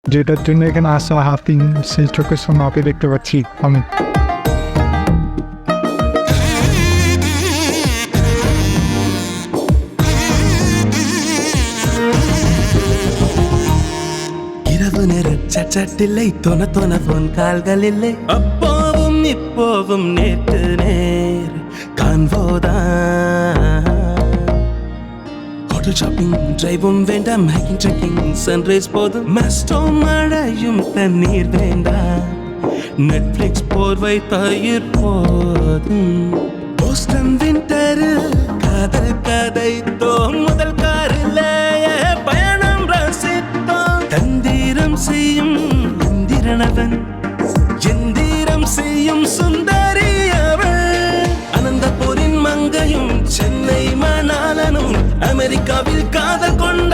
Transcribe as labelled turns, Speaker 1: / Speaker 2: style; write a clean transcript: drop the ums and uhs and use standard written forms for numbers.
Speaker 1: যেটার জন্য এখানে আসা হাতি সেই চোখের সামনে আপনি দেখতে পাচ্ছি আমি।
Speaker 2: இரவு நேர சட்டில்லை தொன போன் கால்களில்லை அப்போவும் இப்போவும் நேற்று நேர் காண்போதான் ஹோட்டல் ஷாப்பிங் டிரைவும் வேண்டாம் ஹைக்கிங் ட்ரெக்கிங் சன்ரைஸ் போதும் மஸ்டோ மழையும் தண்ணீர் வேண்டாம் நெட்ஃபிளிக்ஸ் போர்வை தயிர் போதும் போஸ்டன் விண்டரில் காதல் கதைத்தோம் முதல் காரில் பயணம் ரசித்தோம் தந்திரம் செய்யும் இந்திரனவன் எந்திரம் செய்யும் சுந்தரி அவள் அனந்தபுரின் மங்கையும் சென்னை மணாலனும் அமெரிக்காவில் காதல் கொண்ட